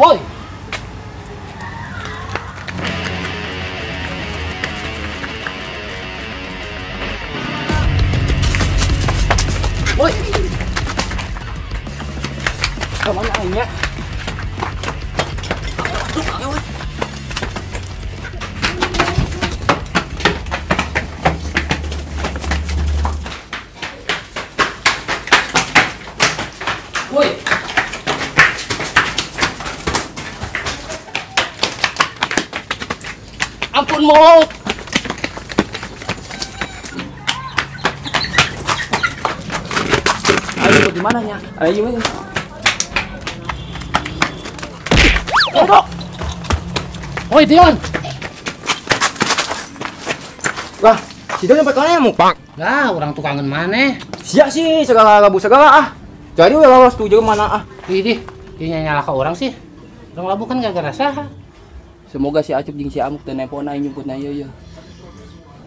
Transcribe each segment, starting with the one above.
Woi. Woi. Kemana aja? Woi. Ampun, Mok. Ayo gimana nya? Ayo ayo. Dok. Woi, Dion. Wah, si Dion sampai kemana Mok? Lah, orang tukangan mana? Siap sih, segala labu segala ah. Jadi udah lawas tuh jauh mana ah. Widih, dia nyala ke orang sih. Orang labu kan gak ngerasa. Semoga si Acup jeung si Amuk teu nepona nyumput na ieu.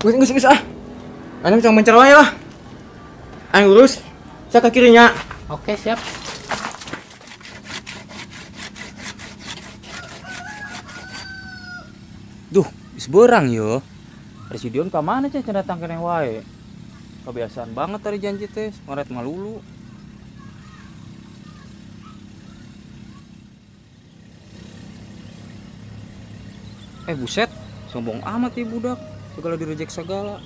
Geus ah. Anu cang mencer wae lah. Anu urus. Saya ke kirinya. Oke, siap. Duh, geus beurang yo. Presidion ka mana teh cenah datang keneh wae. Kebiasaan banget tadi janji teh, ngoret ngalulu. Buset, sombong amat ya budak. Segala direjek segala.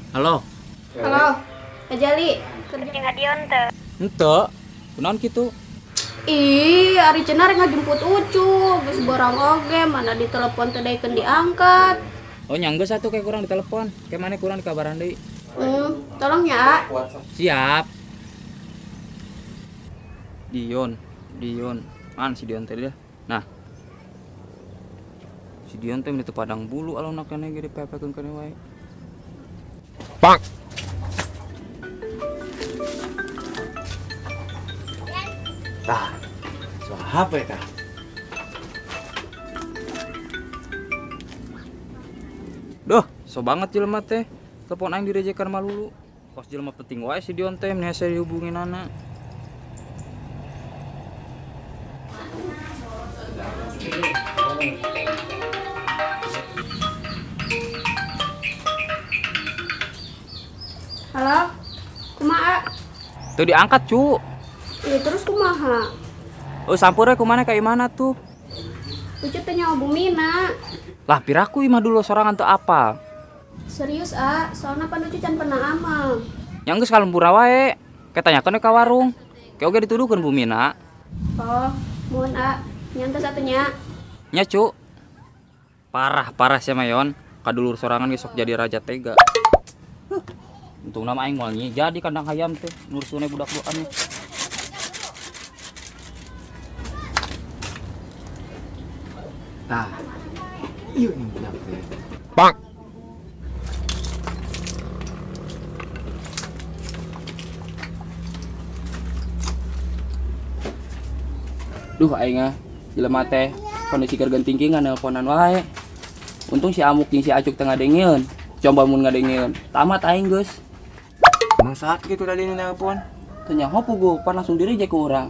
Halo. Halo, Kak Jali, kerja nggak Dion teh? Henteu. Kunaon kitu? Ih, ari cenah rek ngajemput Ucup, geus barang oge, mana ditelepon teh daekeun diangkat. Oh nyangga satu kayak kurang ditelepon. Kayak mana kurang dikabaran deui. Tolong ya. Siap. Dion. Mana si Dion tadi dah? Nah. Si Dion teh di Padang Bulu alona keneh ge dipepekeun keneh wae. Pak. Tah. Soal HP tah. Duh, so banget jelema teh. Telepon aing direjekan malulu. Kos jelema penting wae si Dion teh meni hese dihubungin anak. Halo, kumaha? Tuh diangkat, cu. Iya terus kumaha? Oh, sampurnya kemana kayak mana tuh? Ucup teh nyawa Bumina. Lah, piraku imah dulu sorangan tuh apa? Serius soalnya pan Ucup can pernah amal. Yang geus kalempura wae. Ketanyakeun ka warung. Kayak oge dituduhkeun Bumina. Oh, mohon nyantai satunya. Nya, cu. Parah sih Mayon. Kadulur sorangan besok jadi raja tega. Untung nama aing moal jadi kandang hayam teh nurusune budak-budak anu. Nah. Iya ini budak teh. Pak. Duh aing jelema teh kondisi keur gentingkingan nelponan wae. Untung si Amuk jeung si Acuk teh ngadengieun. Coba mun ngadengieun. Tamat aing geus. Emang saat gitu tadi ini nelpon. Tanya hopo go, pan langsung direjek ke orang.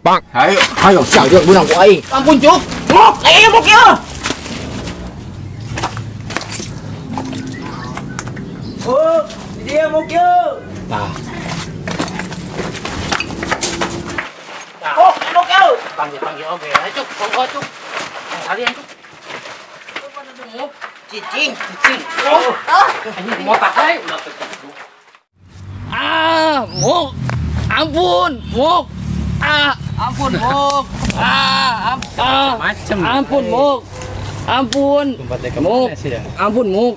Bang, ayo sial dia bunang ku aing. Ampun Cuk. Mok, ayo mok ya. Oh, dia mok ya. Nah. Oh, mok ya. Panggil oge. Ayo Cuk, monggo Cuk. Kalian Cuk. Mok. Cicing. Oh. Anjing mau pakai. Mok. Ampun, Mok. Ampun, Mok. Macem. Ampun, Mok. Ampun. Mok. Ampun, Mok.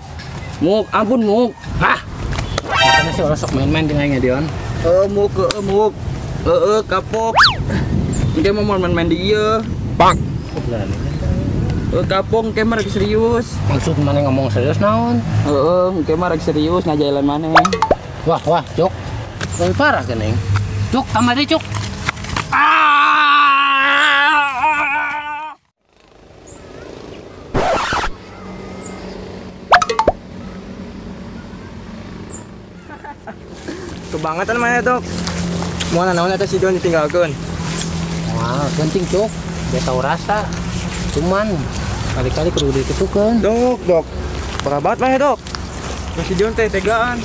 Mok, ampun, Mok. Makanya sih orang sok main-main di lainnya Dion. Mok. Kapok. Engke mau main-main di ieu. Bang. Kapok engke mah rek serius. Maksud mana ngomong serius naon? Engke mah rek serius ngajaelan maneh. Wah, Cuk. Lebih parah geuning. Cuk, tambah deh Cuk. banget kan mana Dok. Mau naon eta si Dion ditinggalkeun. Wah, penting cuk. Dia tahu rasa. Cuman kali-kali kudu diketukeun. Dok. Parah banget mana Dok. Si Dion teh tegaan.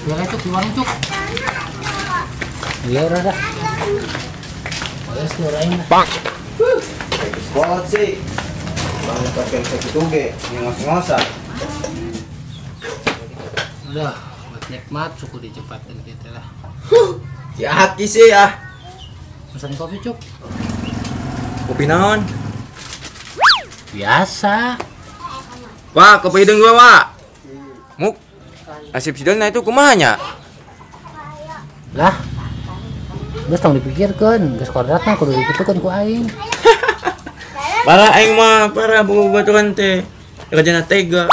Ya cuk, di warung cuk. Iya rada. Ayo surain lah. Bang. Kuat sih. Bang pakai segitu ge, ngos-ngosan. Udah, buat nikmat suku dicepatkan kita lah. Si Aki sih ya. Pesan kopi cuk. Kopi naon? Biasa. Wah, kopi hidung gua, Wak. Muk. Nasib si Dion itu kumanya? Lah. Geus tong dipikirkeun, geus kodratna kudu diketukeun ku aing. Para aing mah para baturan teh. Kerjana tega.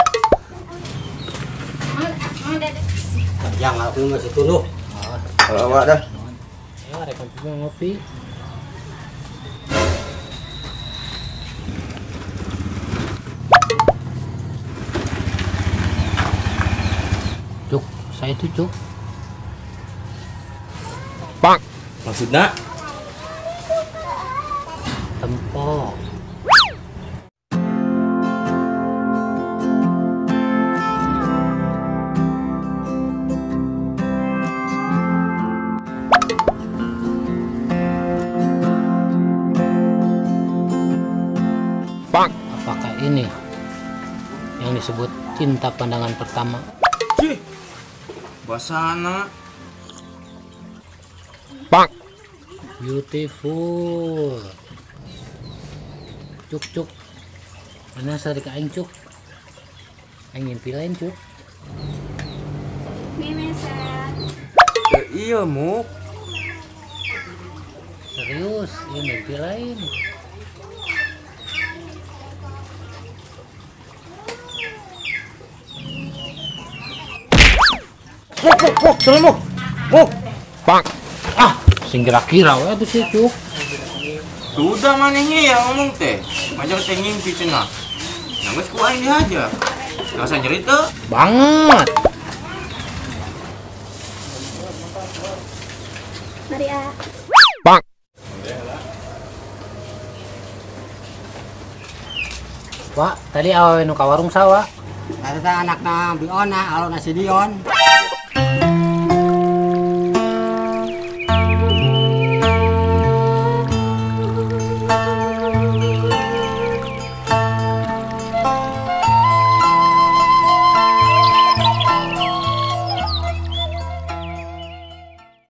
Yang aku nggak situ lu. Kalau Wak dah. Ya, rek ngopi. Cuk, saya itu cuk. Bang. Maksudnya? Tempo. Bang. Apakah ini yang disebut cinta pandangan pertama? Cih. Basana. Bang. Beautiful. Cuk. Mana sari ka aing cuk? Aing ngimpi lain cuk. Mimeset. Iya, Muk. Serius, ini mimpi lain. Muk, salah Muk. Muk. Bang. Ah, sing kira-kira we tuh sih cuk. Sudah manehnya ya ngomong teh. Ngajak teh ngimpi cenah. Nangis ku aing dihajar. Rasa nyeri teu? Banget. Maria. Bang. Pak, tadi awewe nu ka warung sawa. Eta anakna Biona, alona si Dion.